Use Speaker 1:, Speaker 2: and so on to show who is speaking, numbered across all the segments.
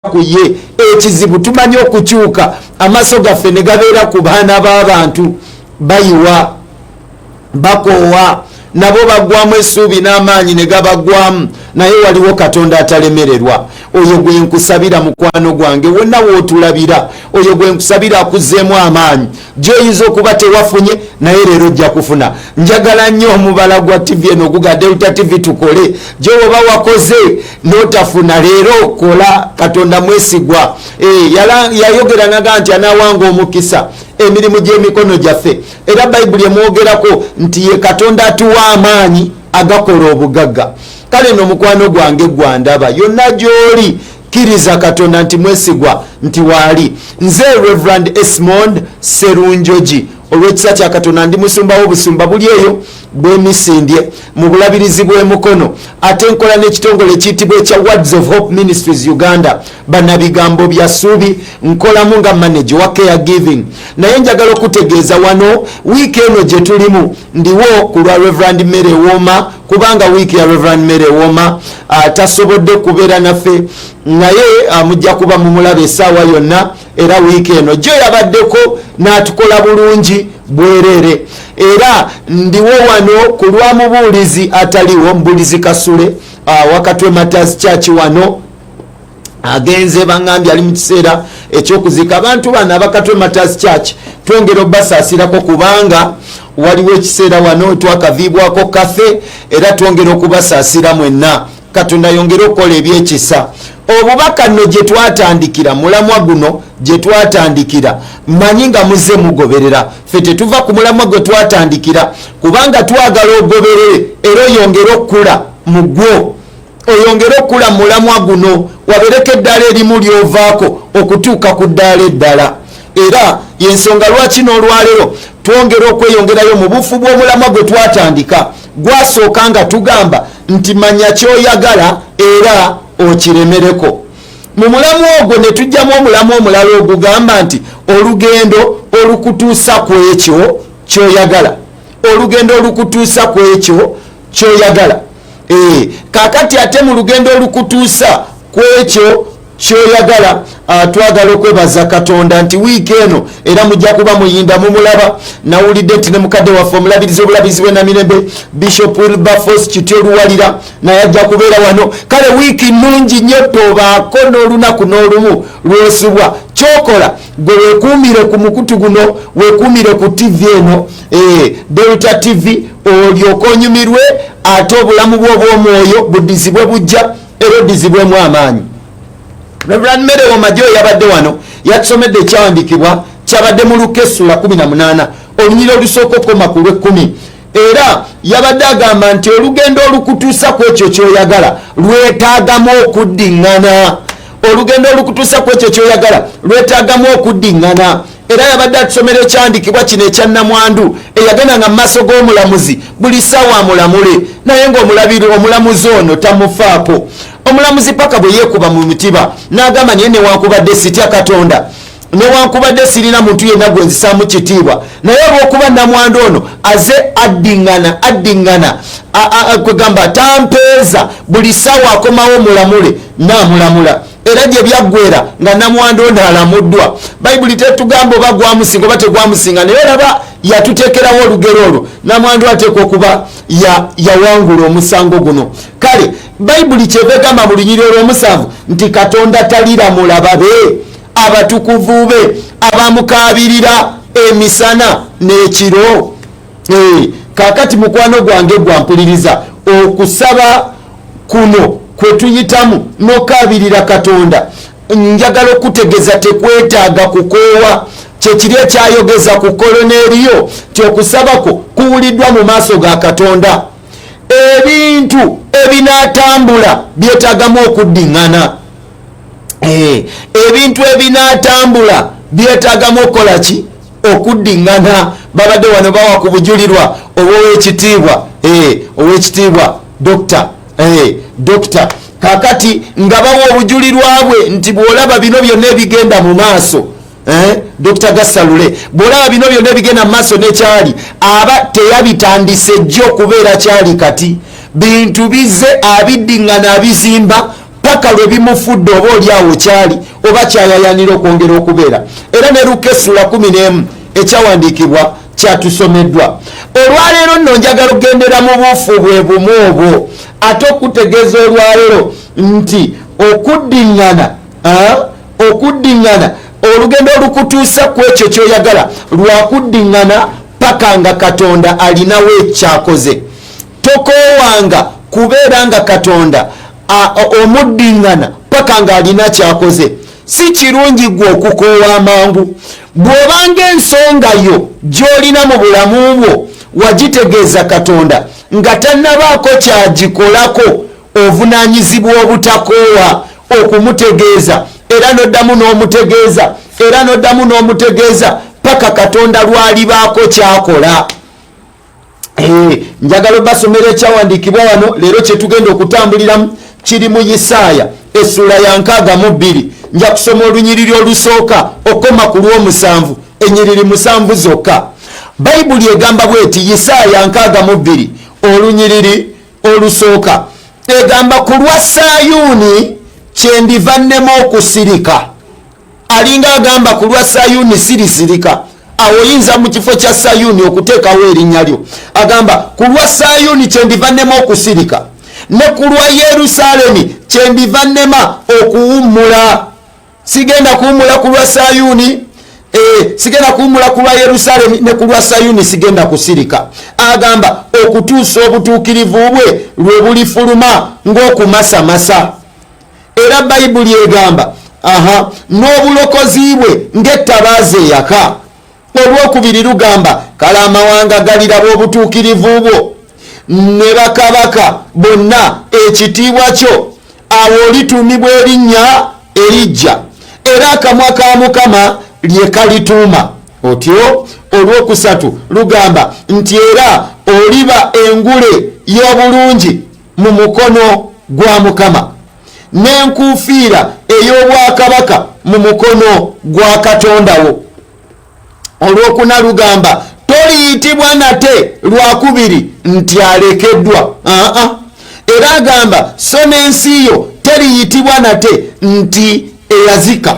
Speaker 1: kuye ekizibu tumanyi okukyuka amaaso gaffe ne gabeera ku baana b'abantu bayiwa bakoowa nabo bagwamu essuubi n'amaanyi ne gabagwamu naye waliwo Katonda atalemererwa. Oyo gwe nkusabira mukwano gwange wonna wootulabira, oyo gwe nkusabira akuzzeemu amaanyi gy'oyinza okuba tewafunye naye leero ojja kufuna. Njagala nnyo omubala gwa TV eno oguga Delta TV tukole gy'oba wakoze n'otafuna leero kola. Katonda mwesigwa. Yayogera naga nti anaawanga omukisa emirimu gy'emikono gyaffe era Bayibuli emwogerako nti ye Katonda atuwa amaanyi agakola obugagga. Kale no mukwano gwange gwandaba yonna gy'oli kkiriza Katonda nti mwesigwa nti waali. Nze Reverend Esmond Serunjogi olw'ekisa kya Katonda ndi musumba w'obusumba buli eyo bwemisindye mu bulabirizi bw'emukono ate nkola n'ekitongole ekiyitibwa ekya Words of Hope Ministries Uganda bannabigambo bya ssuubi nkolamu nga manager wa caregiving. Naye njagala okutegeeza wano wiiki eno gye tulimu ndiwo ku lwa Reverend Mary Wooma kubanga wiiki ya Reverend Mary Wooma tasobodde kubeera naffe naye mujja kuba mumulaba essaawa yonna era wiiki eno gyo yabaddeko n'atukola bulungi bwereere. Era ndiwo wano ku lwa mubuulizi ataliwo Mubuulizi Kasule Wakatwe Matters Church wano agenze bangambye ali mu kiseera eky'okuzika abantu bano Abakatwe Matters Church twongera obbasaasirako kubanga waliwo ekiseera wano twakaviibwako kafe era twongera okubasaasira mwenna. Katonda yongera okukola ebyekisa. Obubaka nno gye twatandikira mulamwa guno gye twatandikira mmanyi nga muzze mugoberera. Ffe tetuva ku mulamwa gwe twatandikira kubanga twagala ogoberere era oyongera okukula mu gwo, oyongera okukula mulamwa guno wabereko eddala erimu lyovaako okutuuka ku ddaala eddala. Era yensonga lwaki n'olwaleero twongera okweyongerayo mu bufu bw'omulamwa gwe twatandika. Gwasooka nga tugamba nti manya ky'oyagala era okiremereko. Mu mulamu ogwo ne tujjamu omulamu omulala ogugamba nti olugendo olukutuusa ku ekyo ky'oyagala, olugendo olukutuusa ku ekyo ky'oyagala. Kaakati ate mu lugendo olukutuusa ku ekyo ky'oyagala twagala okwebaza Katonda nti wiiki eno era mujja kuba muyinda mumulaba. Nawulidde nti ne mukadde waffe omulabirizi bwe Namirembe Bishop Wilberforce Kityo Luwalira naye ajja kubeera wano. Kale wiiki nnungi nnyo tobaako n'olunaku n'olumu lw'osubwa. Kyokola gwe weekuumire ku mukutu guno, weekuumire ku TV eno Delta TV olyoke onyumirwe ate obulamu bwo obw'omwoyo buddizibwe bujja era oddizibwemu amaanyi. Reverend Mary Wooma gyo yabadde wano yatusomedde ekyawandiikibwa kyabadde mu Luka essula 18 olunyiriri olusooka okukoma ku lw'10 era yabadde agamba nti olugendo olukutuusa ku ekyo ky'oyagala lwetaagamu okuddiŋŋana. Olugendo olukutuusa ku ekyo ky'oyagala lwetaagamu okuddiŋŋana. Era yabadde atusomera ekyawandiikibwa kino ekya nnamwandu eyagendanga mu maaso g'omulamuzi buli ssaawa amulamule naye ng'omulamuzi ono tamufaako. Omulamuzi paka bwe yeekuba mu mutiba n'agamba naye newankubadde sitya Katonda, newankubadde sirina muntu yenna gwe nzisaamu kitiibwa, naye olw'okuba nnamwandu ono aze addiŋŋana kwegamba tampeeza buli ssaawa akomawo omulamule n'amulamula. Era gye byaggwera nga nnamwandu ono alamuddwa. Bayibuli tetugamba oba gwamusinga oba tegwamusinga naye olaba yatuteekerawo olugero olwo. Nnamwandu ateekwa okuba yawangula omusango guno. Kale Bayibuli kyeva egamba mu lunyiriri olw'omusanvu nti Katonda taliramula babe abatukuvu be abamukaabirira emisana n'ekiro. Kaakati mukwano gwange gwampuliriza okusaba kuno kwe tuyitamu n'okaabirira Katonda njagala okutegeeza tekwetaaga kukoowa. Kyekiri ekyayogeza ku Koloneriyo nti okusabako kuwuliddwa mu maaso ga Katonda. Ebintu ebinaatambula byetaagamu okuddiŋŋana. Ebintu ebinaatambula byetaagamu okukola ki? Okuddiŋŋana. Babadde wano bawa ku bujulirwa oweekitiibwa Dokita kaakati nga bawa obujulirwa bwe nti bw'olaba bino byonna ebigenda mu maaso Dr. Gassalule bw'olaba bino byonna ebigenda mu maaso n'ekyali aba teyabitandise jjo okubeera kyali kati bintu bizze abiddiŋŋana abizimba paka lwe bimufudde oba oliawo kyali oba kyayayanira okwongera okubeera. Era ne Luka essula 11 ekyawandiikibwa kyatusomeddwa. Olwaleero nno njagala okugendera mu buufu bwe bumu obwo ate okutegeeza olwaleero nti okuddiŋŋana olugendo olukutuusa ku ekyo kyoyagala lwakuddiŋŋana paka nga Katonda alinawo ekyakoze. Tokoowanga kubeera nga Katonda omuddiŋŋana paka nga alina kyakoze. Si kirungi gwe okukoowa amangu. Bw'obanga ensonga yo gy'olina mu bulamu bwo wagitegeeza Katonda nga tannabaako kyagikolako, ovunaanyizibwa obutakoowa okumutegeeza era n'oddamu n'omutegeeza paka Katonda lwalibaako kyakola. Njagala obasomera ekyawandiikibwa wano leero kyetugenda okutambuliramu kiri mu Isaaya essula ya 62. Nja kusoma olunyiriri olusooka okoma ku lw'omusanvu, ennyiriri 7 zokka. Bayibuli egamba bweti, Isaaya 62 olunyiriri olusooka egamba, ku lwa Sayuuni kyendiva nnema okusirika. Alinga agamba ku lwa Sayuuni sirisirika. Awo oyinza mu kifo kya Sayuuni okuteekawo erinnya lyo. Agamba ku lwa Sayuuni kyendiva nnema okusirika, ne ku lwa Yerusaalemi kyendiva nnema okuwummula. Sigenda kuwummula ku lwa Sayuuni, sigenda kuwummula ku lwa Yerusaalemi, ne ku lwa Sayuuni sigenda kusirika. Agamba okutuusa obutuukirivu bwe lwe bulifuluma ng'okumasamasa. Era Bayibuli egamba n'obulokozi bwe ng'ettabaaza eyaka. Olwokubiri lugamba, kale amawanga galiraba obutuukirivu bwo ne bakabaka bonna ekitiibwa kyo, awo olituumibwa erinnya erijja, era akamwa ka Mukama lye kalituuma otyo. Olwokusatu lugamba nti era oliba engule y'obulungi mu mukono gwa Mukama, n'enkuufiira ey'obwakabaka mu mukono gwa Katonda wo. Olwokuna lugamba toliyitibwa nate lwakubiri nti alekeddwa. Era agamba so n'ensi yo teriyitibwa nate nti eyazika.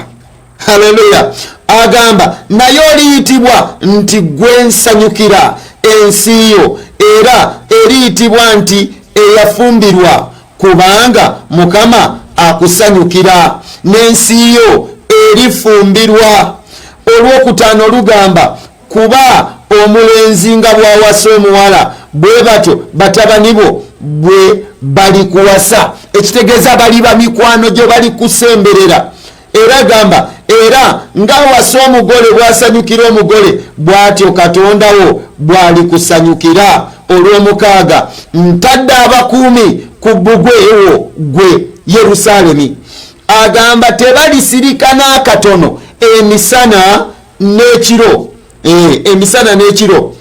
Speaker 1: Haleluya. Agamba naye oliyitibwa nti gwe nsanyukira ensi yo, era eriyitibwa nti eyafumbirwa, kubanga Mukama akusanyukira, n'ensi yo erifumbirwa. Olwokutaano lugamba kuba omulenzi nga bw'awasa omuwala, bwe batyo batabani bo bwe balikuwasa. Ekitegeeza bali ba mikwano gyo, bali kusemberera. Era gamba era ng'awasa omugole bw'asanyukira omugole, bw'atyo Katonda wo bw'alikusanyukira. Olw'omukaaga ntadde abakuumi ku bbugwe wo gwe Yerusaalemi. Agamba tebalisirika n'akatono emisana n'ekiro. Emisana n'ekiro.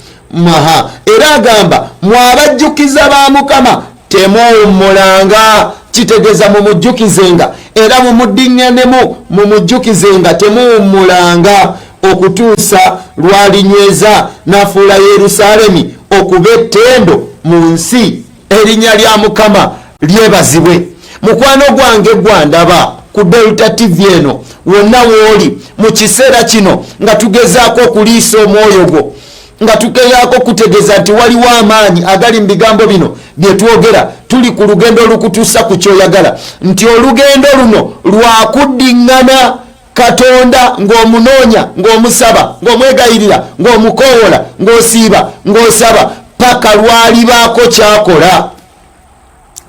Speaker 1: Era agamba mwabajjukiza ba Mukama temuwummulanga. Kitegeeza mumujjukizenga era mumuddiŋŋanemu mumujjukizenga, temuwummulanga okutuusa lwalinyweza n'afuula Yerusaalemi okuba ettendo mu nsi, erinnya lya Mukama lyebazibwe. Mukwano gwange gwandaba ku Delta TV eno wonna wooli mu kiseera kino nga tugezaako okuliisa omwoyo gwo, nga tugezaako kutegeeza nti waliwo amaanyi agali mu bigambo bino bye twogera. Tuli ku lugendo olukutuusa ku kyoyagala, nti olugendo luno lwakuddiŋŋana Katonda ng'omunoonya, ng'omusaba, ng'omwegayirira, ng'omukoowola, ng'osiiba, ng'osaba paka lwalibaako kyakola.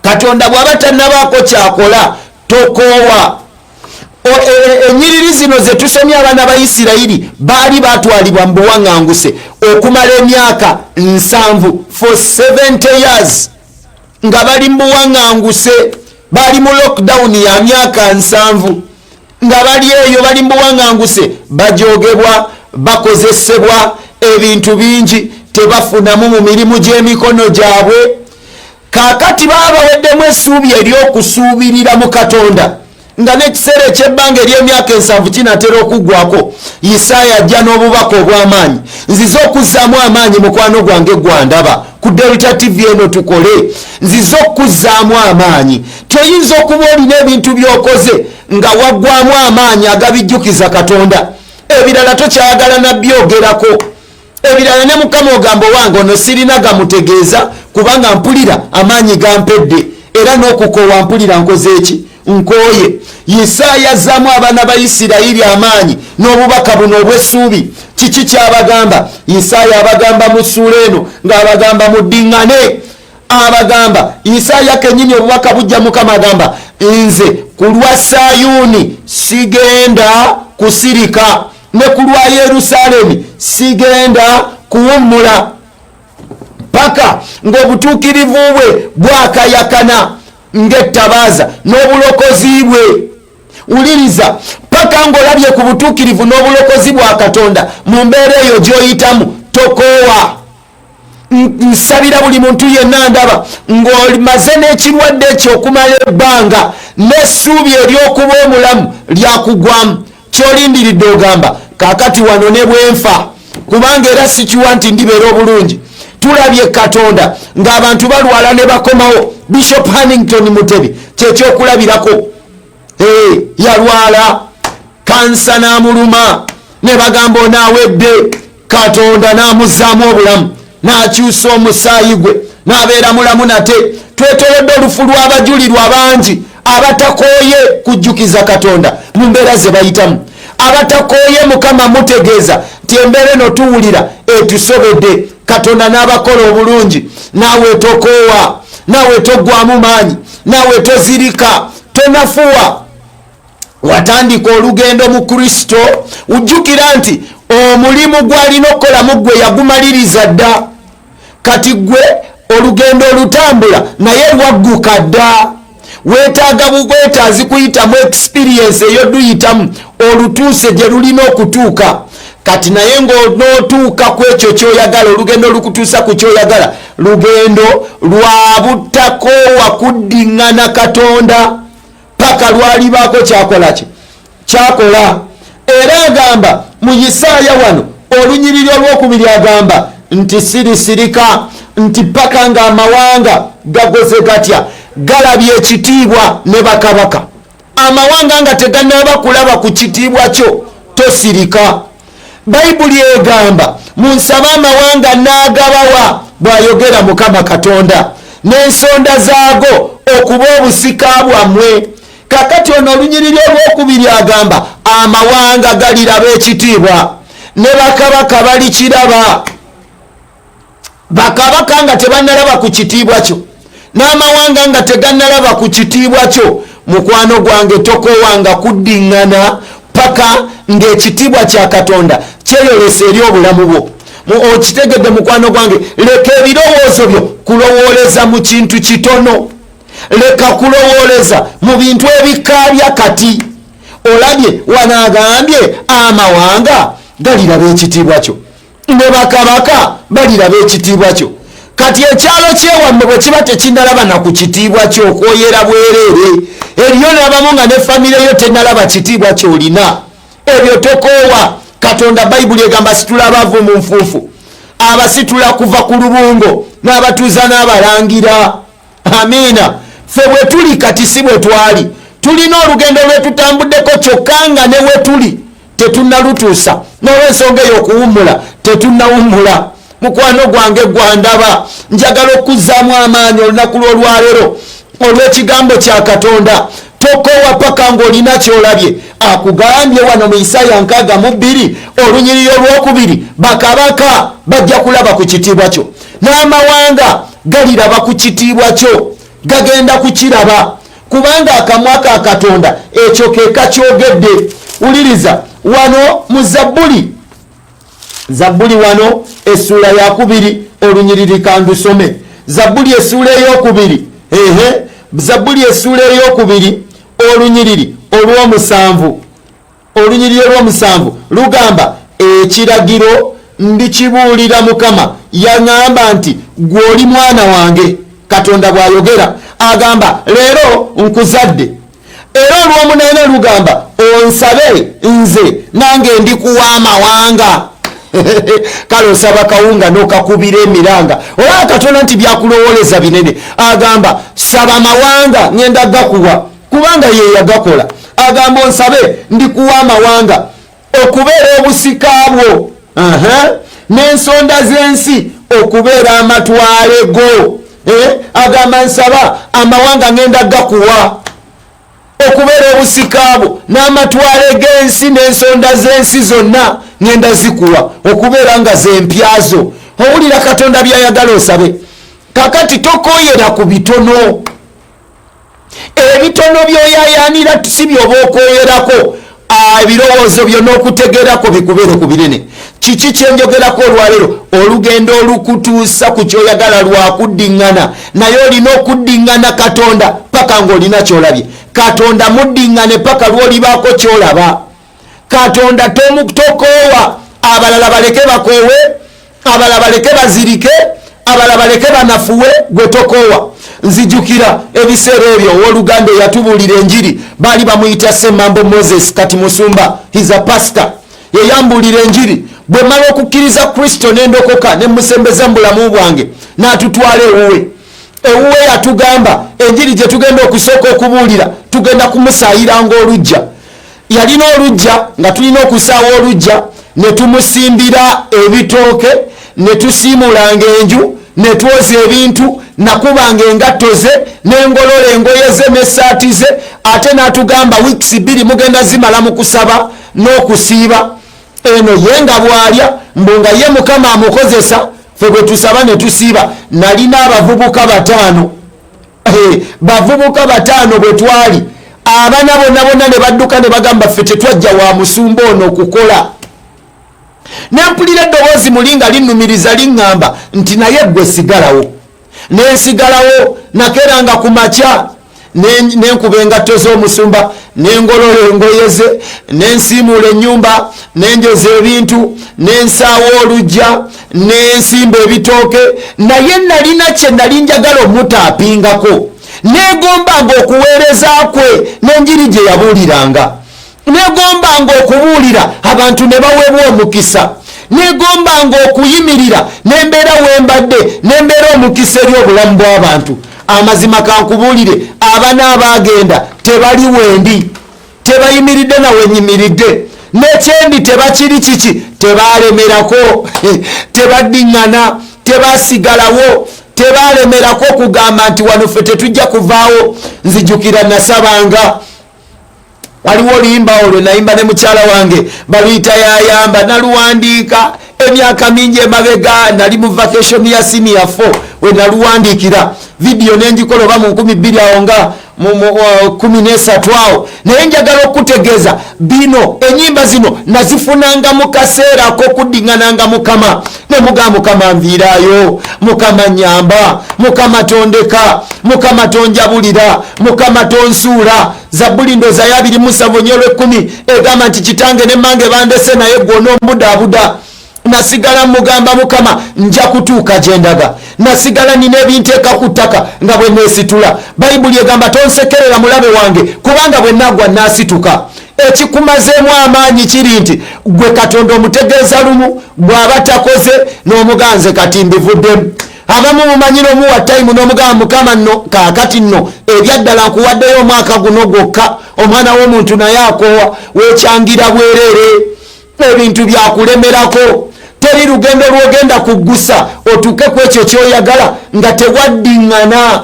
Speaker 1: Katonda bw'aba tannabaako kyakola tokoowa. Ennyiriri zino ze tusomye abaana ba Isirayiri baali batwalibwa mu buwaŋŋanguse okumala emyaka 7 for 70 years nga bali mu buwaŋŋanguse, bali mu lockdown ya myaka 7 nga bali eyo, bali mu buwaŋŋanguse, bajoogebwa, bakozesebwa ebintu bingi, tebafunamu mu mirimu gy'emikono gyabwe. Kaakati baba baweddemu essuubi ery'okusuubirira mu Katonda nga n'ekiseera eky'ebbanga ery'emyaka 7 kinatera okuggwako, Isaaya ajja n'obubaka obw'amaanyi. Nzize okuzzaamu amaanyi mukwano gwange gwandaba ku Delta TV eno tukole, nzize okuzzaamu amaanyi. Toyinza okuba olina ebintu by'okoze nga waggwamu amaanyi agabijjukiza Katonda, ebirala tokyayagala nabyogerako, ebirala ne Mukama ogamba wange ono sirina gamutegeeza kubanga mpulira amaanyi gampedde, era n'okukoowa mpulira nkoze eki, nkooye. Isaaya azzaamu abaana ba Isirayiri amaanyi n'obubaka buno obw'essuubi. Kiki kyabagamba? Isaaya abagamba mu ssuula eno ng'abagamba muddiŋŋane, abagamba Isaaya kennyini obubaka bujja Mukama agamba nze ku lwa Sayuuni sigenda kusirika, ne ku lwa Yerusaalemi sigenda kuwummula, paka ng'obutuukirivu bwe bwakayakana ng'ettabaaza n'obulokozi bwe. Wuliriza, paka ng'olabye ku butuukirivu n'obulokozi bwa Katonda mu mbeera eyo gy'oyitamu tokoowa. Nsabira buli muntu yenna ndaba ng'omaze n'ekirwadde ekyo okumala ebbanga n'essuubi ery'okuba omulamu lyakugwamu, ky'olindiridde ogamba kaakati wano ne bwenfa, kubanga era sikiwa nti ndibeera obulungi. Tulabye Katonda ng'abantu balwala ne bakomawo. Bishop Hannington Mutebi kyekyokulabirako, yalwala kansa n'amuluma ne bagamba onaawedde, Katonda n'amuzzaamu obulamu n'akyusa omusaayi gwe n'abeera mulamu nate. Twetolodde olufu lw'abajulirwa bangi abatakooye kujjukiza Katonda mu mbeera ze bayitamu, abatakooye Mukama mutegeeza nti embeera eno tuwulira etusobedde. Katonda n'abakola obulungi, naawe tokoowa, naawe toggwamu maanyi, naawe tozirika, tonafuwa. Watandika olugendo mu Kristo, ujjukira nti omulimu gw'alina okukolamu gwe yagumaliriza dda. Kati gwe olugendo olutambula naye lwagguka dda. Weetaaga bugwetaazi kuyitamu experience eyo duyitamu olutuuse gye lulina okutuuka. Kati naye ng'onootuuka ku ekyo ky'oyagala, olugendo olukutuusa ku ky'oyagala, lugendo lwa butakoowa kuddiŋŋana Katonda paka lwalibaako kyakola kyakola. Era agamba mu Isaaya wano olunyiriri olwokubiri agamba nti sirisirika, nti paka ng'amawanga gagoze gatya galabye ekitiibwa ne bakabaka. Amawanga nga tegannaba kulaba ku kitiibwa kyo tosirika. Bayibuli egamba munsabe amawanga n'agabawa, bw'ayogera Mukama Katonda, n'ensonda zaago okuba obusika bwammwe. Kakati ono olunyiriri olwokubiri agamba amawanga galiraba ekitiibwa ne bakabaka balikiraba. Bakabaka nga tebannalaba ku kitiibwa kyo n'amawanga nga tegannalaba ku kitiibwa kyo, mukwano gwange tokoowanga kuddiŋŋana paka ng'ekitiibwa kya Katonda kyeyolesa eri obulamu bwo. Okitegedde mukwano gwange, leka ebirowoozo byo kulowooleza mu kintu kitono, leka kulowooleza mu bintu ebikaabya. Kati olabye wanaagambye amawanga galiraba ekitiibwa kyo ne bakabaka baliraba ekitiibwa kyo. Kati ekyalo kyewamme bwe kiba tekinnalaba na ku kitiibwa kyo okwoyera bwereere, eriyo n'abamu nga ne famire yo tennalaba kitiibwa kyolina, ebyo tokoowa. Katonda Bayibuli egamba situla abavu mu nfuufu, abasitula kuva ku lubungo n'abatuuza n'abalangira. Amiina. Ffe bwe tuli kati si bwe twali. Tulina olugendo lwetutambuddeko kyokka nga ne we tuli tetunnalutuusa, n'olw'ensonga eyo okuwummula tetunnawummula. Mukwano gwange gwandaba, njagala okuzzaamu amaanyi olunaku lw'olwaleero olw'ekigambo kya Katonda. Tokoowa paka ng'olina kyolabye. Akugambye wano mu Isaaya 62 olunyiriri olwokubiri, bakabaka bajja kulaba ku kitiibwa kyo n'amawanga galiraba ku kitiibwa kyo, gagenda kukiraba kubanga akamwa ka Katonda ekyo ke kakyogedde. Wuliriza wano mu Zabbuli wano essuula ya 2 olunyiriri kandusome. Zabbuli essuula ey'okubiri, Zabbuli essuula ey'okubiri olunyiriri olw'omusanvu lugamba ekiragiro ndikibuulira Mukama yaŋŋamba nti gwe oli mwana wange. Katonda bw'ayogera agamba leero nkuzadde, era olw'omunaana lugamba onsabe nze nange ndikuwa amawanga. Kale osaba kawunga n'okakubira emiranga olaba Katonda nti byakulowoleza binene. Agamba saba amawanga ngenda gakuwa kubanga ye yagakola. Agamba onsabe ndikuwa amawanga okubeera obusika bwo n'ensonda z'ensi okubeera amatwale go. Agamba nsaba amawanga ngenda gakuwa okubeera obusika bwo n'amatwale g'ensi n'ensonda z'ensi zonna ngenda zikuwa okubeera nga zempyazo. Owulira Katonda byayagala osabe. Kakati tokoyera ku bitono. Ebitono byoyayanira si byoba okoyerako. Ebirowoozo byonna okutegeerako bikubeere ku binene. Kiki kyenjogerako olwaleero? Olugendo olukutuusa ku kyoyagala lwakuddiŋŋana naye olina okuddiŋŋana Katonda paka ng'olina kyolabye. Katonda muddiŋŋane paka lwolibaako kyolaba. Katonda tokoowa. Abalala baleke bakoowe, abalala baleke bazirike, abalala baleke banafuwe, gwe tokoowa. Nzijukira ebiseera ebyo owooluganda eyatubuulira enjiri baali bamuyita Ssemambo Moses kati musumba, he's a pastor. Yeyambuulira enjiri bwe mala okukkiriza Kristo n'endokoka ne musembeza mu bulamu bwange n'atutwala ewuwe. Ewuwe yatugamba enjiri gye tugenda okusooka okubuulira tugenda kumusaayiranga olujja. Yalina olujja nga tulina okusaawa olujja ne tumusimbira ebitooke ne tusiimulanga enju ne twoza ebintu nakubanga engatto ze n'engolola engoye ze n'essaati ze ate n'atugamba wiikisi 2 mugenda zimala mu kusaba n'okusiiba. Eno ye nga bw'alya mbu nga ye Mukama amukozesa ffe bwe tusaba ne tusiiba. Nalina abavubuka 5. Bavubuka 5 bwe twali abana bonna ne badduka ne bagamba ffe tetwajja wa musumba ono okukola. Nempulira eddoboozi muli nga linnumiriza liŋŋamba nti naye ggwe sigalawo. Nensigalawo nakeranga ku makya nenkuba engatto z'omusumba nengolola engoye ze nensiimuula ennyumba nenjoza ebintu nensaawa olujja nensimba ebitooke. Naye nalina kye nali njagala omutaapingako. Negombanga okuweereza kwe n'enjiri gye yabuuliranga. Negombanga okubuulira abantu ne baweebwa omukisa. Negombanga okuyimirira nembeera wembadde nembeera omukisa eri obulamu bw'abantu. Amazima kankubuulire abana abagenda tebali wendi, tebayimiridde nawe nyimiridde. Nekyendi tebakiri kiki, tebalemerako, tebaddiŋŋana, tebasigalawo, tebalemerako okugamba nti wano ffe tetujja kuvaawo. Nzijukira nasabanga waliwo oluyimba olwo nayimba ne mukyala wange baluyita yayamba naluwandiika emyaka mingi emabega. Nali mu vacation ya senior 4 we naluwandiikira video nenjikola oba mu 2000 awo nga mu 13 awo. Naye njagala okutegeeza bino enyimba zino nazifunanga mu kaseera k'okuddiŋŋananga Mukama ne mugamba Mukama nviiraayo, Mukama nyamba, Mukama tondeka, Mukama tonjabulira, Mukama tonsuula. Zabbuli ndoza ya 27:10 egamba nti kitange ne mmange bandese naye gwona omudaabuda. Nasigala mugamba Mukama nja kutuuka gye ndaga. Nasigala nina ebinteeka ku ttaka nga bwe neesitula. Bayibuli egamba tonsekerera mulabe wange kubanga bwe nagwa naasituka. Ekikumazeemu amaanyi kiri nti gwe Katonda omutegeeza lumu bw'aba takoze n'omuganze kati mbivuddemu. Abamu mumanyira omuwa time n'omugamba Mukama nno kaakati nno ebyaddala nkuwaddeyo omwaka guno gwokka. Omwana w'omuntu naye akoowa weekyangira bwereere ebintu byakulemerako. Teri lugendo lwogenda kuggusa otuuke ku ekyo kyoyagala nga tewaddiŋŋana.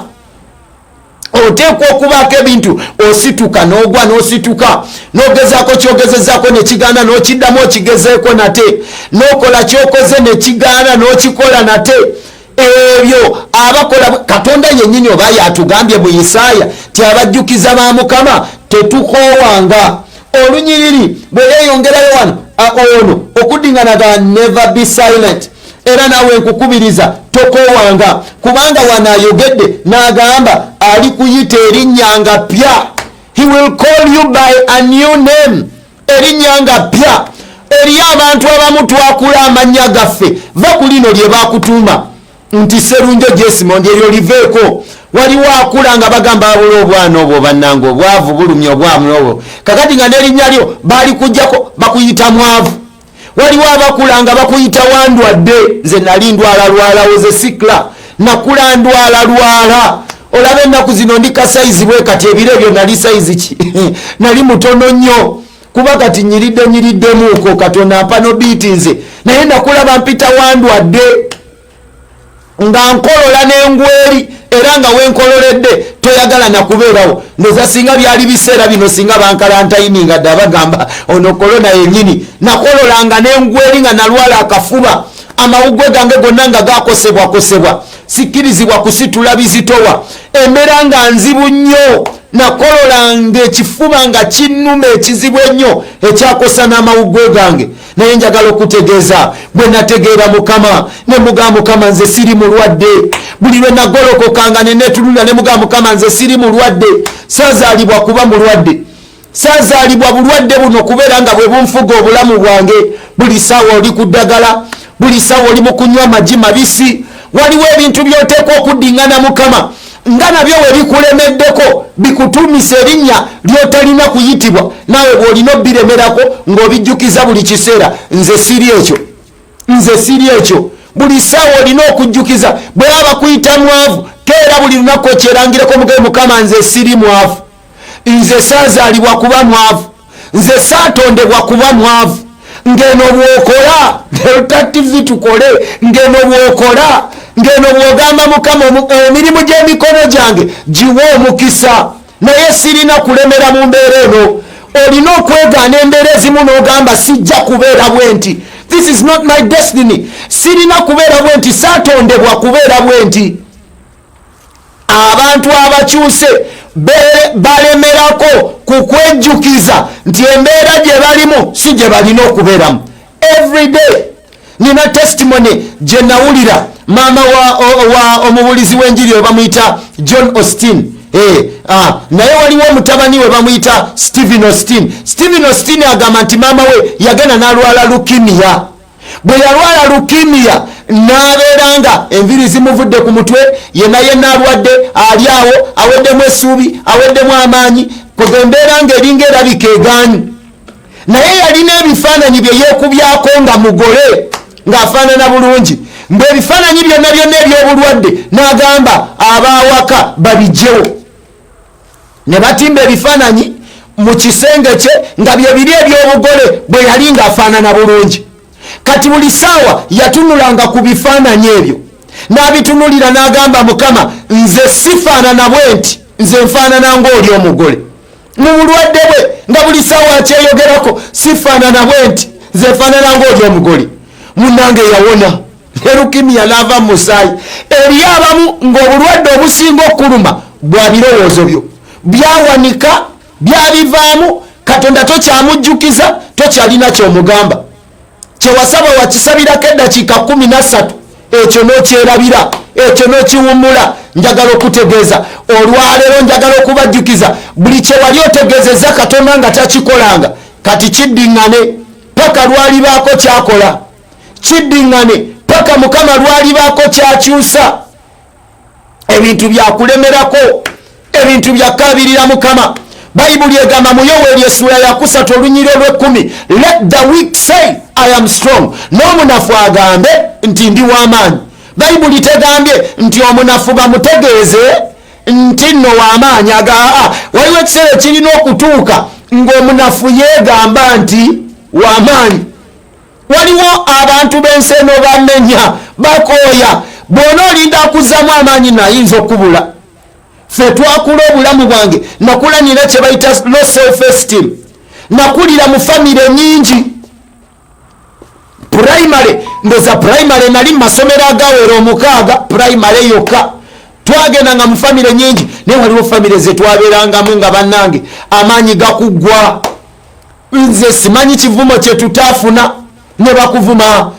Speaker 1: Oteekwa okubaako ebintu osituka n'ogwa n'osituka n'ogezaako kyogezezaako ne kigaana n'okiddamu okigezeeko nate n'okola kyokoze ne kigaana n'okikola nate. Ebyo abakola Katonda yennyini oba yatugambye mu Isaaya ti abajjukiza ba Mukama tetukoowanga. Olunyiriri bwe yeeyongerayo wano ono okuddiŋŋanaga never be silent. Era nawe nkukubiriza tokoowanga kubanga wano ayogedde n'agamba ali kuyita erinnya nga ppya. He will call you by a new name. Erinnya nga ppya. Eriyo abantu abamu twakula amannya gaffe va ku lino lye bakutuuma. nti Serunjo Jesmond eryo liveeko. Waliwo akula nga bagamba abula obwana obwo bannange obwavu bulumya obwamu obwo. Kakati nga n'erinnya lyo baali kujjako bakuyita mwavu. Waliwo abakula nga bakuyita wandwadde. Nze nali ndwalalwala oze sikla nakula ndwalalwala. Olabe ennaku zino ndi kasaizi bwe kati ebiro ebyo nali saizi ki nali mutono nnyo kuba kati nyiriddemuuko Katonda mpano biiti nze naye nakulaba mpita wandwadde nga nkolola n'engweri era nga wenkololedde toyagala nakubeerawo. Ndoza singa byali biseera bino singa bankalantayininga dda bagamba ono kolona yennyini nakololanga n'engweri nga nalwala akafuba amawugwe gange gonna nga gakosebwakosebwa sikkirizibwa kusitula bizitowa embeera nga nzibu nnyo nakololanga ekifuba nga kinnuma ekizibu ennyo ekyakosa n'amawugwe gange. Naye njagala okutegeeza bwe nategeera Mukama ne mugamba Mukama nze siri mulwadde. Buli lwe nagolokokanga ne neetulula ne mugamba Mukama nze siri mulwadde. Saazaalibwa kuba mulwadde, saazaalibwa bulwadde buno kubeera nga bwe bunfuga obulamu bwange. Buli ssaawa oli ku ddagala, buli ssaawa oli mu kunywa amagi mabisi. Waliwo ebintu by'oteekwa okuddingana Mukama nga nabyo we bikulemeddeko bikutuumisa erinnya ly'otalina kuyitibwa naawe bw'olina obbiremerako ng'obijjukiza buli kiseera. Nze siri ekyo, nze siri ekyo. Buli ssaawa olina okujjukiza bwe baba kuyita mwavu teera buli lunaku okyerangireko mugabe Mukama nze siri mwavu. Nze saazaalibwa kuba mwavu, nze saatondebwa kuba mwavu. Ngeno bwokola tativi tukole ngeno bwokola ngeno bwogamba Mukama emirimu gy'emikono gyange giwa omukisa. Naye sirina kulemera mu mbeera eno. Olina okwegaana embeera ezimu n'ogamba sijja kubeera bwe nti. This is not my destiny. Sirina kubeera bwe nti, saatondebwa kubeera bwe nti. Abantu abakyuse balemerako kukwejjukiza nti embeera gye balimu si gye balina okubeeramu. Everyday nina testimony gye nawulira maama wa omubulizi w'enjiri we bamuyita John Austin. Naye waliwo omutabani we bamuyita Stephen Austin. Stephen Austin agamba nti maama we yagenda n'alwala leukemia. Bwe yalwala leukemia n'abeera nga enviri zimuvudde ku mutwe yenna alwadde ali awo aweddemu essuubi aweddemu amaanyi kwegombeera nga eringa erabika egaanyi. Naye yalina ebifaananyi bye yeekubyako nga mugole ng'afaanana bulungi. Ng'ebifaananyi byonna eby'obulwadde n'agamba abaawaka babijjewo. Ne batimba ebifaananyi mu kisenge kye nga bye biri eby'obugole bwe yali ng'afaanana bulungi. Kati buli ssaawa yatunulanga ku bifaananyi ebyo n'abitunulira n'agamba Mukama nze sifaanana bwe nti, nze nfaanana ng'oli omugole. Mu bulwadde bwe nga buli ssaawa akyeyogerako sifaanana bwe nti, nze nfaanana ng'oli omugole. Munnange yawona ne leukemia n'ava mu musaayi. Eri abamu ng'obulwadde obusinga okuluma bwa birowoozo byo byawanika byabivaamu. Katonda tokyamujjukiza, tokyalina ky'omugamba. Kyewasaba wakisabirako eddakiika 13 ekyo n'okyerabira, ekyo n'okiwummula. Njagala okutegeeza olwaleero, njagala okubajjukiza buli kye wali otegeezezza Katonda nga takikolanga kati kiddiŋŋane paka lwalibaako kyakola, kiddiŋŋane paka Mukama lwalibaako kyakyusa. Ebintu byakulemerako, ebintu byakabirira Mukama. Bayibuli egamba mu Yoweeri essula ya 3 olunyiriro lw'10, let the weak say I am strong. N'omunafu agambe nti ndi w'amaanyi. Bayibuli tegambye nti omunafu bamutegeeze nti nno w'amaanyi. Waliwo ekiseera kirina okutuuka ng'omunafu yeegamba nti w'amaanyi. Waliwo abantu b'ensi eno bamenya bakooya. Bw'ona olinda akuzzamu amaanyi nayinza okubula. Ffe twakula obulamu bwange nakula nina kye bayita low self esteem. Nakulira mu famire nyingi. Primary, ndoza primary nali mu masomero agawera 6 primary yokka. Twagendanga mu famire nyingi naye waliwo famire ze twabeerangamu nga bannange amaanyi gakuggwa. Nze simanyi kivumo kye tutaafuna ne bakuvuma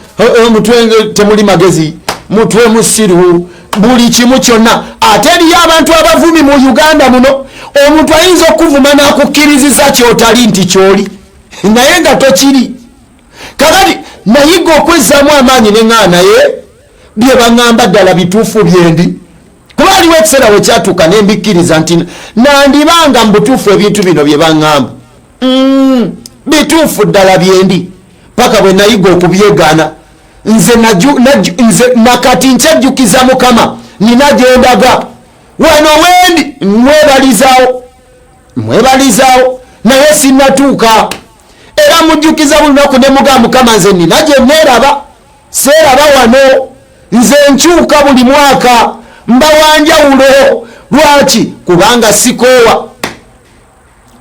Speaker 1: omutwe temuli magezi, mutwe musiru, buli kimu kyonna. Ate eriyo abantu abavumi mu Uganda muno omuntu ayinza okuvuma n'akukkiriziza kyotali nti kyoli naye nga tokiri. Kakati nayiga okwezzaamu amaanyi ne ŋŋaana naye bye baŋŋamba ddala bituufu byendi kuba aliwo ekiseera we kyatuuka ne mbikkiriza nti nandibanga mu butuufu ebintu bino bye baŋŋamba bituufu ddala byendi paka bwe nayiga okubyegaana nze nakati nkyejjukiza Mukama nina gyendaga wano wendi mwebalizaawo naye sinnatuuka era mujjukiza buli lunaku ne mugamba Mukama nze nina gye neeraba seeraba wano nze nkyuka buli mwaka mbawanjawulo lwaki kubanga sikoowa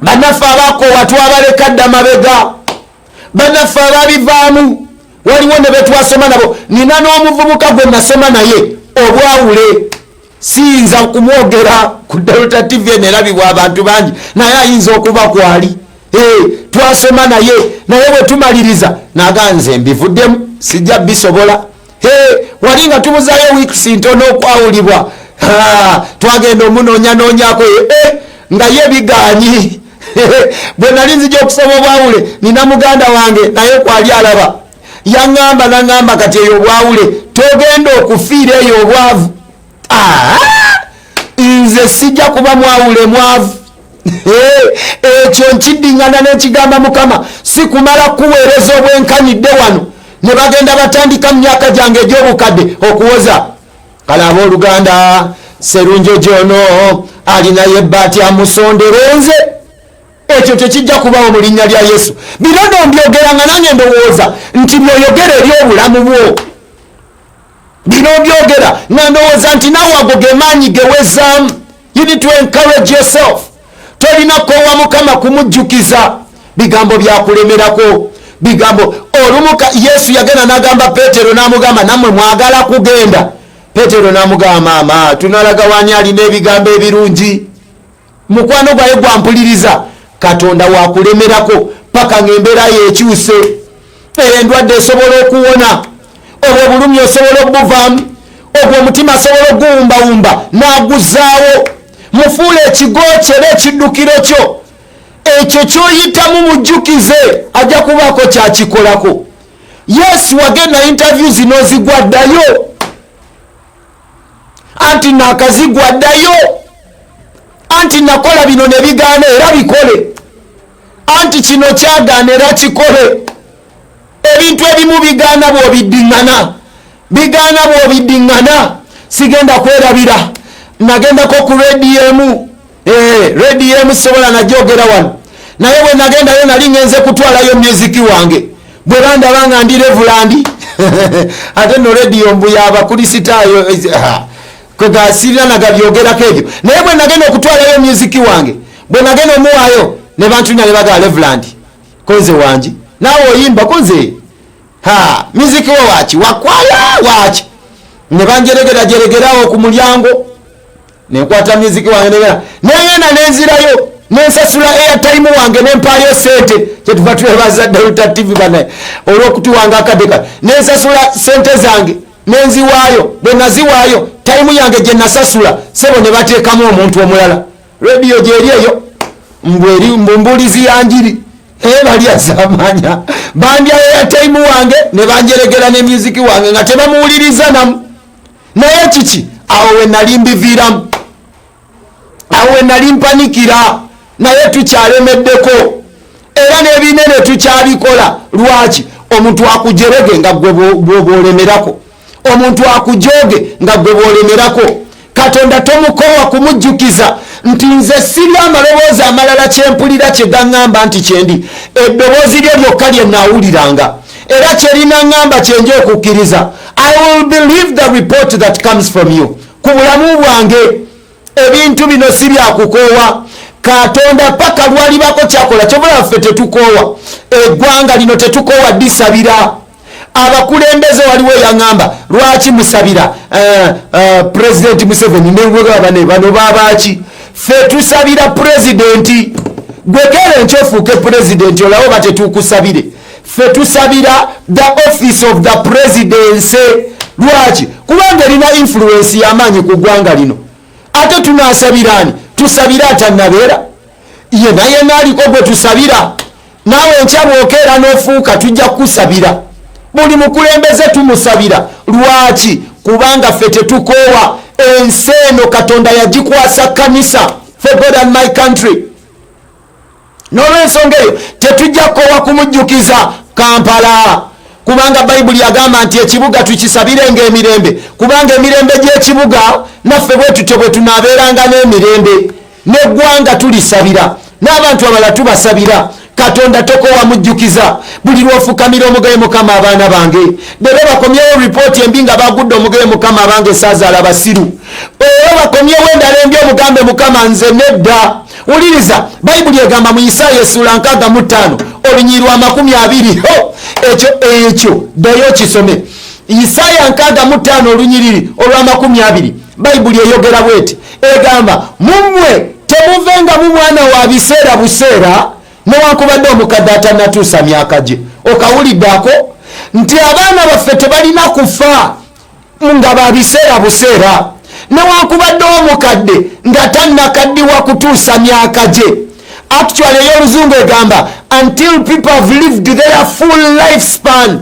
Speaker 1: bannaffe abakoowa twabaleka dda mabega bannaffe ababivaamu waliwo ne betwasoma nabo nina n'omuvubuka gwe nasoma naye obwawule siyinza kumwogera ku Delta TV nerabibwa abantu bangi naye ayinza okuba kwali twasoma naye bwe tumaliriza naganze mbivuddemu sijja bisobola wali nga tumuzayo weeks ntono okwawulibwa twagenda omunoonyanoonyako nga ye biganyi bwe nali nzija okusoma obwawule nina muganda wange naye kwali alaba yaŋŋamba kati eyo obwawule togenda okufiira eyo obwavu nze sijja kuba mwawule mwavu ekyo nkiddiŋŋana n'ekigamba Mukama si kumala kuweereza obwenkanidde wano ne bagenda batandika mu myaka gyange egy'obukadde okuwoza kale abooluganda Serunjo Jono alinayo ebbaati amusondere nze ekyo tekijja kubawo mu linnya lya Yesu bino nombyogera nga nange ndowooza nti byoyogera eri obulamu bwo bino byogera nga ndowooza nti nawe ago ge maanyi gewezaamu you need to encourage yourself tolina koowa Mukama kumujjukiza bigambo byakulemerako bigambo olumuka Yesu yagenda n'agamba Petero n'amugamba nammwe mwagala kugenda Petero n'amugamba maama tunalaga wani alina ebigambo ebirungi mukwano gwaye gwampuliriza Katonda wakulemerako paka ng'embeera yekyuse endwadde esobola okuwona obwo obulumi osobola okubuvaamu ogwo omutima asobola okuguwumbawumba n'aguzaawo mufuule ekigo kye era ekiddukiro kyo ekyo kyoyitamu mujjukize ajja kubaako kyakikolako Yesu wagenda interview zino zigwaddayo anti nakazigwaddayo anti nakola bino ne bigaana era bikole anti kino kyagaana era kikole ebintu ebimu bigaana bw'obiddiŋŋana sigenda kwerabira nagendako ku rediemu sobola najogera wano naye bwe nagendayo nali ngenze kutwalayo muziki wange bwe bandabanga ndi Revulandi ate no rediyo mbuya abakulisitaayo kwegasirira nagabyogerako ebyo naye bwe nagenda okutwalayo muziki wange bwe nagenda omuwaayo ne bantunya ne bagala Revulandi konze wangi naawe oyimba konze muziki wo waki wakwaya waki ne banjeregeragerawo ku mulyango nenkwata muziki wange negenda nenzirayo nensasula airtime wange nempaayo sente kyetuva twebaza Delta TV banaye olw'okutuwanga akadeka nensasula sente zange nenziwaayo bwe naziwaayo time yange gye nasasula sebo ne bateekamu omuntu omulala rediyo gyeri eyo mbumbulizi yanjiri bali azamanya bandya airtime wange ne banjeregera ne muziki wange nga tebamuwuliriza namu naye kiki awo we nali mbiviiramu awo we nali mpanikira naye tukyalemeddeko era n'ebinene tukyabikola lwaki omuntu akujerege nga gwe bwolemerako omuntu akujooge nga gwe bwolemerako Katonda tomukoowa kumujjukiza nti nze sirya amaloboozi amalala kyempulira kye gaŋŋamba nti kyendi eddoboozi lye lyokka lye naawuliranga era kyerina ŋŋamba kyenje okukkiriza I will believe the report that comes from you ku bulamu bwange ebintu bino si byakukoowa Katonda paka lwalibako kyakola kyobula ffe tetukoowa eggwanga lino tetukoowa disabira abakulembeze waliwo yaŋŋamba lwaki musabira President Museveni nebwegabane bano babaki ffe tusabira pulezidenti gwekere nkyofuuke pulezidenti olawo batetukusabire ffe tusabira the office of the presidency lwaki kubanga erina influence y'amaanyi ku ggwanga lino ate tunasabirani tusabira atannabeera ye naye naaliko gwe tusabira naawe enkya bwokeera n'ofuuka tujja kukusabira buli mukulembeze tumusabira lwaki kubanga ffe tetukoowa ensi eno katonda yagikwasa kanisa for God and my country. N'olwensonga eyo tetujja kukoowa kumujjukiza Kampala, kubanga bayibuli yagamba nti ekibuga tukisabirenga emirembe, kubanga emirembe gy'ekibuga naffe bwe tutyo bwe tunaabeeranga n'emirembe, n'eggwanga tulisabira, n'abantu abalala tubasabira. Katonda tokoowa mujjukiza. Buli lwofukamira omugabe Mukama abaana bange, bwe bakomyewo ripooti embi nga bagudde omugabe Mukama abange saazaala basiru, oba bakomyewo endala embi omugambe Mukama nze nedda. Wuliriza, bayibuli egamba mu Isaaya essula 65 olunyiriri 20, ekyo ddayo kisome. Isaaya 65 olunyiriri olwa 20, bayibuli eyogera bweti, egamba mumwe temuvenga mu mwana wa biseera buseera newankubadde omukadde atanatuusa myaka gye. Okawuliddako nti abaana baffe tebalina kufa nga ba biseera buseera, newankubadde omukadde nga tannakaddiwa kutuusa myaka gye. Actually ey'oluzungu egamba until people have lived their full lifespan.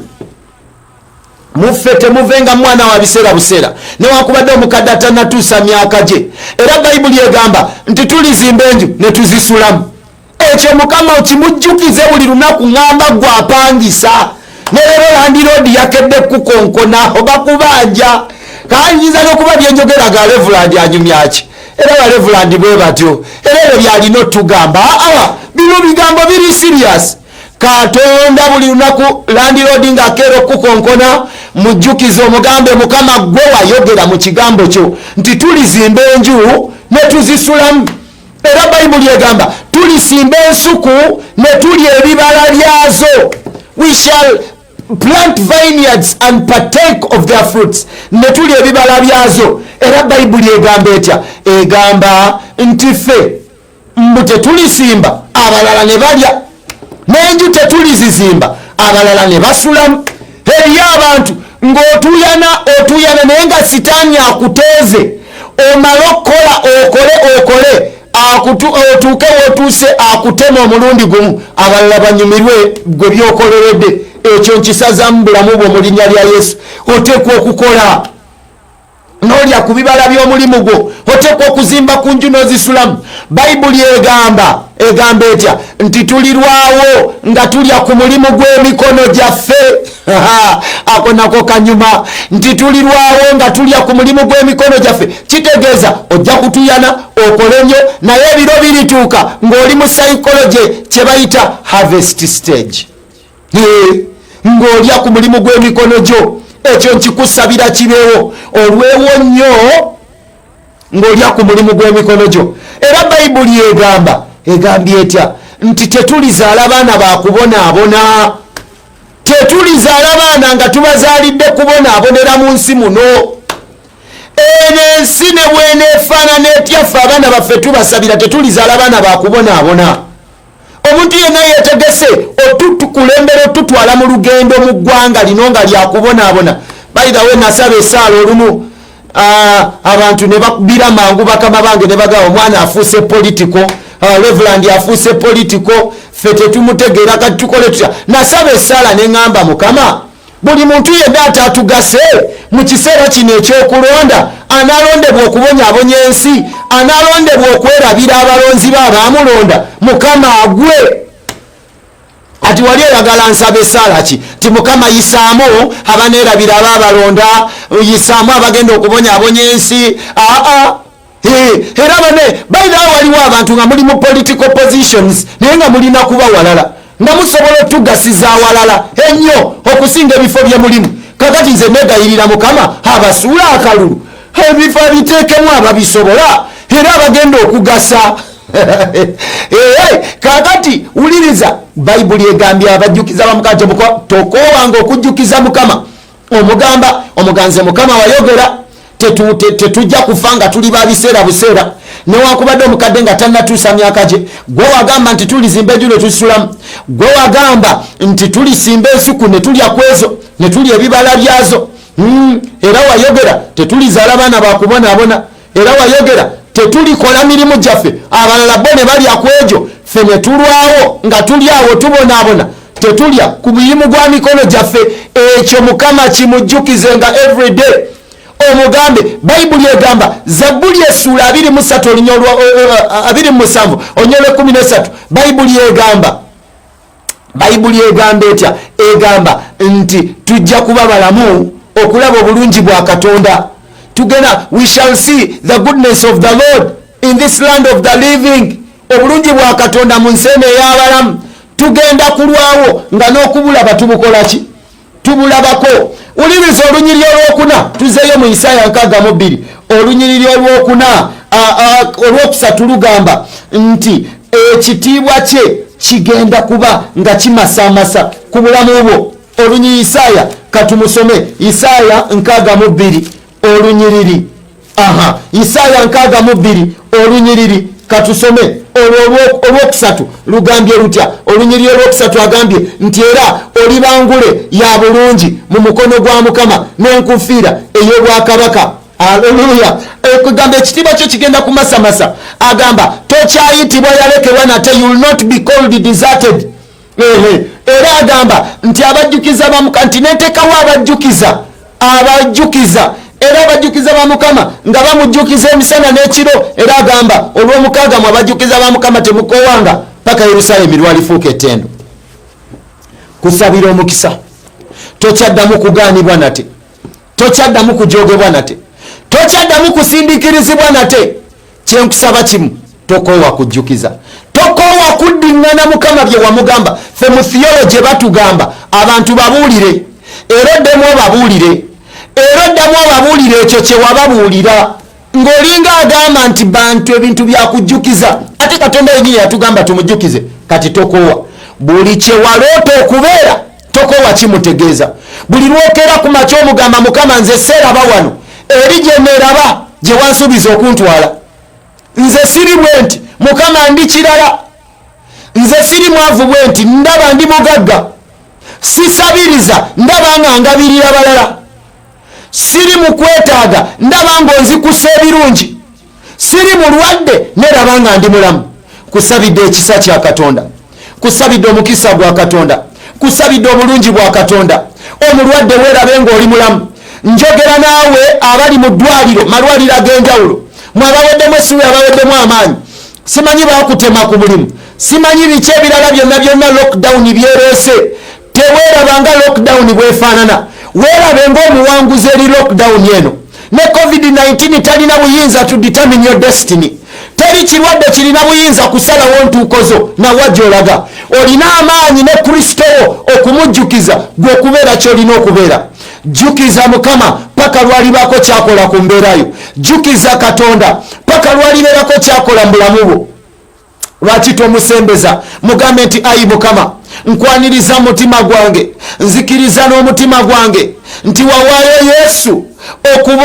Speaker 1: Muffe temuvenga mwana wa biseera buseera newankubadde omukadde atanatuusa myaka gye. Era bayibuli egamba nti tulizimba enju ne tuzisulamu. Ekyo Mukama okimujjukize buli lunaku ngamba gwe apangisa. Ne leero landiroodi yakedde kukonkona oba kubanja. Kanyinza n'okuba byenjogera ga Reverend anyumyaki. Era ba Reverend bwe batyo. Era ebyo byalina otugamba. Bino bigambo biri serious. Katonda buli lunaku landiroodi ng'akeera okukonkona mujjukize omugambe Mukama gwe wayogera mu kigambo kyo nti tulizimba enju ne tuzisulamu. Era bayibuli egamba tulisimba ensuku ne tulya ebibala byazo. We shall plant vineyards and partake of their fruits. Ne tulya ebibala byazo. Era bayibuli egamba etya? Egamba nti ffe mbu tetulisimba abalala ne balya, n'enju tetulizizimba abalala ne basulamu. Eriyo abantu ng'otuyana naye nga sitaani akuteeze omale okukola okole otuuke wotuuse akutema omulundi gumu, abalala banyumirwe gwe byokoleredde. Ekyo nkisazamu bulamu bwo mu linnya lya Yesu. Oteekwa okukola n'olya ku bibala by'omulimu gwo, oteekwa okuzimba ku nju n'ozisulamu. Bayibuli egamba etya? Nti tulirwawo nga tulya ku mulimu gw'emikono gyaffe. Ako nako kanyuma. Nti tulirwawo nga tulya ku mulimu gw'emikono gyaffe. Kitegeeza ojja kutuyana okole nnyo, naye ebiro birituuka ng'oli mu psychology kye bayita harvest stage, ng'olya ku mulimu gw'emikono gyo. Ekyo nkikusabira kibeewo olwewo nnyo ng'olya ku mulimu gw'emikono gyo. Era bayibuli egambye etya? Nti tetulizaala baana bakubonaabona. Tetulizaala baana nga tubazaalidde kubonaabonera mu nsi muno. Eno ensi ne bweneefaanana etyaffe abaana baffe tubasabira tetulizaala baana bakubonaabona. Omuntu yenna yeetegese otukulembera otutwala mu lugendo mu ggwanga lino nga lyakubonaabona. By the way, nasaba essaala olumu abantu ne bakubira mangu bakama bange ne bagamba omwana afuuse politiko, Reverend afuuse politiko, ffe tetumutegeera kati tukole tutya. Nasaba essaala ne ŋŋamba Mukama, buli muntu yenna atatugase mu kiseera kino ekyokulonda analondebwa okubonyaabonya ensi, analondebwa okwerabira abalonzi be abaamulonda, Mukama agwe. Ati wali oyagala nsaba essaala ki? Ti Mukama yisaamu abaneerabira abaabalonda, yisaamu abagenda okubonyaabonya ensi. Era bane bayina waliwo abantu nga muli mu political positions naye nga mulina kuba walala, nga musobola otugasiza awalala ennyo okusinga ebifo bye mulimu. Kakati nze negayirira Mukama abasuula akalulu, ebifo biteekemu ababisobola era abagenda okugasa. Kakati wuliriza, bayibuli egambye abajjukiza bamukate tokoowanga okujjukiza Mukama. Omuganze Mukama wayogera tetujja kufa nga tuli ba biseera buseera newankubadde omukadde nga tannatuusa myaka gye. Gwe wagamba nti tulizimba enju ne tusulamu. Gwe wagamba nti tulisimba ensuku ne tulya ku ezo ne tulya ebibala byazo. Era wayogera tetulizaala baana bakubonaabona. Era wayogera tetulikola mirimu gyaffe, abalala bo ne balya ku egyo, ffe ne tulwawo nga tuli awo tubonaabona. Tetulya ku mulimu gwa mikono gyaffe. Ekyo Mukama kimujjukize nga everyday omugambe. Bayibuli egamba Zabbuli essula 23 onyolo 13 Bayibuli egamba etya? Egamba nti tujja kuba balamu okulaba obulungi bwa Katonda. Tugenda, we shall see the goodness of the Lord in this land of the living. Obulungi bwa Katonda mu nsi ey'abalamu. Tugenda kulwawo nga n'okubulaba tubukolaki? Tubulabako. Uliriza olunyiriri olwokuna, tuzeeyo mu Isaaya 62 olunyiriri olwokuna olwokusatu lugamba nti ekitiibwa kye kigenda kuba nga kimasamasa ku bulamu bwo. Olunyiriri Isaaya katumusome Isaaya 62 olunyiriri. Isaaya 62 olunyiriri katusome olwokusatu lugambye lutya? Olunyiriri olwokusatu agambye nti era olibangule ya bulungi mu mukono gwa Mukama n'enkufiira ey'obwakabaka. Haleluya. Ekugamba ekitiibwa kyo kigenda kumasamasa. Agamba tokyayitibwa yalekebwa nate, you will not be called deserted. Era agamba nti abajjukiza bamuka nti netekawo abajjukiza era abajjukiza ba Mukama nga bamujjukiza emisana n'ekiro. Era agamba olw'omukaaga mu abajjukiza ba Mukama temukowanga paka Yerusaalemi lwalifuuka ettendo. Kusabira omukisa. Tokyaddamu kugaanibwa nate, tokyaddamu kujogebwa nate, tokyaddamu kusindikirizibwa nate. Kyenkusaba kimu, tokoowa kujjukiza, tokoowa kuddiŋŋana Mukama bye wamugamba. Ffe mu theology batugamba abantu babuulire era oddemu obabuulire, era oddamu obabuulire ekyo kye wababuulira ng'olinga agamba nti bantu ebintu byakujjukiza. Ate Katonda yennyini yatugamba tumujjukize. Kati tokoowa. Buli kye waloota okubeera tokoowa kimutegeeza. Buli lwokeera ku makya omugamba Mukama nze seeraba wano, eri gye neeraba gye wansuubiza okuntwala. Nze siri bwe nti Mukama ndi kirala. Nze siri mwavu bwe nti ndaba ndi mugagga. Sisabiriza ndaba nga ngabirira balala. Siri mu kwetaaga ndaba ng'onzikusa ebirungi. Siri mulwadde neraba nga ndi mulamu. Kusabidde ekisa kya Katonda, kusabidde omukisa gwa Katonda, kusabidde obulungi bwa Katonda. Omulwadde weerabe ng'oli mulamu. Njogera naawe abali mu ddwaliro, malwaliro ag'enjawulo, mwabaweddemu essuubi, abaweddemu amaanyi. Simanyi baakutema ku mulimu, simanyi biki ebirala byonna lockdown byereese. Teweerabanga lockdown bwefaanana, weerabe ng'omuwanguzi eri lockdown eno. Ne COVID-19 talina buyinza to determine your destiny. Teri kirwadde kirina buyinza kusalawo ntuuko zo na wajjolaga. Olina amaanyi ne Kristo okumujjukiza gwe okubeera kyolina okubeera. Jjukiza Mukama paka lwalibaako kyakola ku mbeerayo. Jjukiza Katonda paka lwalibeerako kyakola mu bulamu bwo. Lwaki tomusembeza? Mugambe nti ayi Mukama, nkwaniriza mutima gwange, nzikiriza n'omutima gwange nti wawaayo Yesu okuba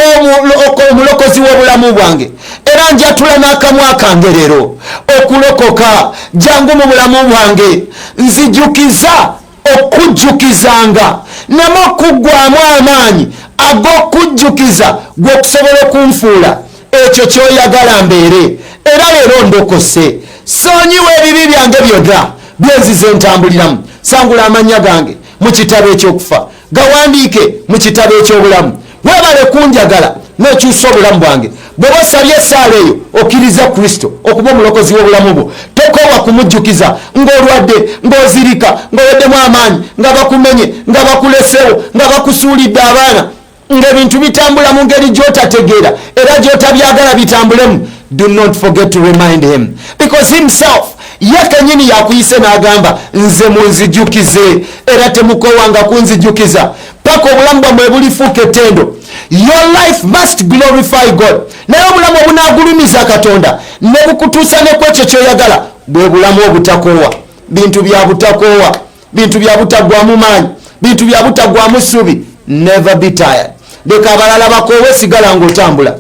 Speaker 1: omulokozi w'obulamu bwange, era njatula n'akamwa kange leero okulokoka jangu mu bulamu bwange. Nzijukiza okujjukizanga namo okuggwamu amaanyi ag'okujjukiza gwe okusobola okunfuula ekyo ky'oyagala mbeere. Era leero ndokose, sonyiwa ebibi byange byonna byenzize ntambuliramu. Sangula amannya gange mu kitabo ekyokufa, gawandiike mu kitabo eky'obulamu. Weebale kunjagala n'okyusa obulamu bwange. Bw'oba osabye essaala eyo okkiriza Kristo okuba omulokozi w'obulamu bwo, tokoowa kumujjukiza ng'olwadde, ng'ozirika, ng'oweddemu amaanyi, nga bakumenye, nga bakulesewo, nga bakusuulidde abaana, ng'ebintu bitambula mu ngeri gy'otategeera era gy'otabyagala bitambulemu. Do not forget to remind him, because himself ye kenyini yakuyise n'agamba nze munzijukize era temukoowanga kunzijukiza paka obulamu bwammwe bulifuuka ettendo. Your life must glorify God. Naye obulamu obunaagulumiza Katonda ne bukutuusa ne ku ekyo ky'oyagala bwe bulamu obutakoowa. Bintu bya butakoowa, bintu bya butaggwamu maanyi, bintu bya butaggwamu ssuubi. Never be tired. Leka abalala bakoowe, sigala ng'otambula.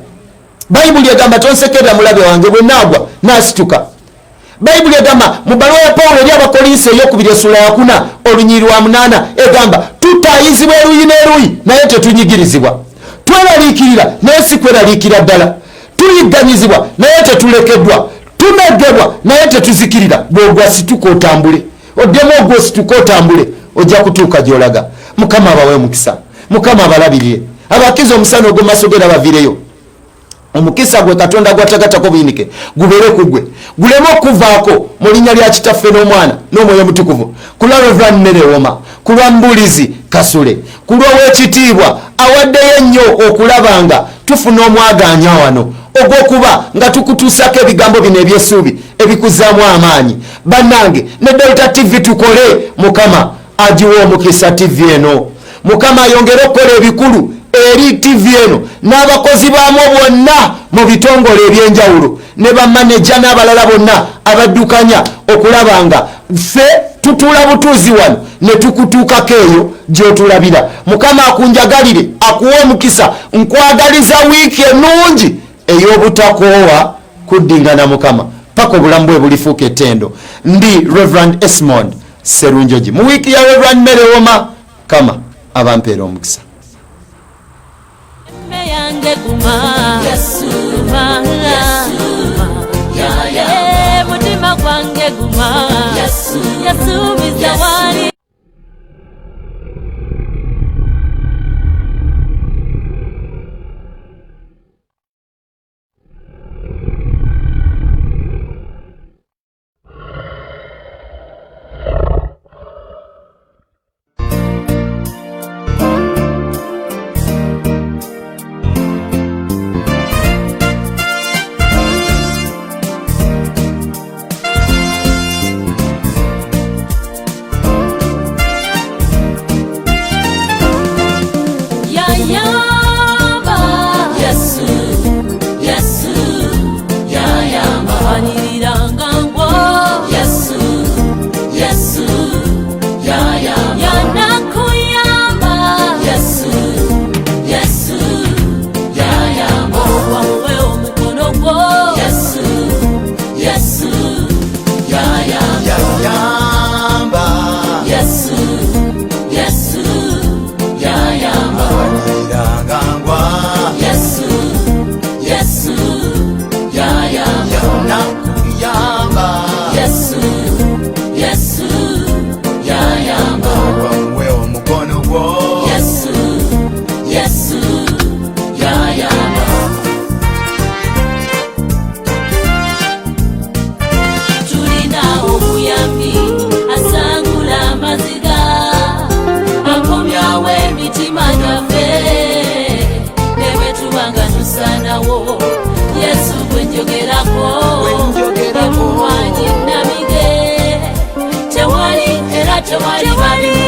Speaker 1: Bayibuli egamba tonsekerera mulabe wange bwe naagwa naasituka. Bayibuli egamba mu bbaluwa ya Pawulo eri Abakolinso ey'okubiri essula ya 4 olunyiriri lwa 8 egamba tutaayizibwa eruyi n'eruyi naye tetunyigirizibwa. Tweraliikirira naye si kweraliikira ddala. Tuyigganyizibwa naye tetulekeddwa. Tumeddebwa naye tetuzikirira. Bw'ogwa situka otambule, oddemu ogwo situka otambule, ojja kutuuka gy'olaga. Mukama abawe omukisa, Mukama abalabirire. abakiza omusana ogwo masogera bavireyo omukisa gwe katonda gwatagatako buyinike gubere kugwe guleme okuvaako mu linnya lya kitaffe n'omwana n'omwoyo mutukuvu kulwa Reverend Mary Woma kulwa Mbulizi Kasule kulwa w'ekitiibwa awaddeyo ennyo okulabanga tufuna omwaganya wano ogw'okuba nga tukutuusako ebigambo bino eby'essuubi ebikuzaamu amaanyi bannange ne Delta TV tukole mukama agiwa omukisa TV eno mukama ayongere okukola ebikulu eri TV eno n'abakozi baamu bonna mu bitongole ebyenjawulo ne bamaneja n'abalala bonna abaddukanya okulabanga ffe tutuula butuuzi wano ne tukutuukako eyo gy'otulabira mukama akunjagalire akuwa omukisa nkwagaliza wiiki ennungi ey'obutakoowa kuddingana mukama paka obulamu bwe bulifuuka ettendo ndi Reverend Esmond Serunjogi mu wiiki ya Reverend Mary Woma kama abampeera omukisa
Speaker 2: yange guma Yesu mutima gwange guma Yesu bizawali ya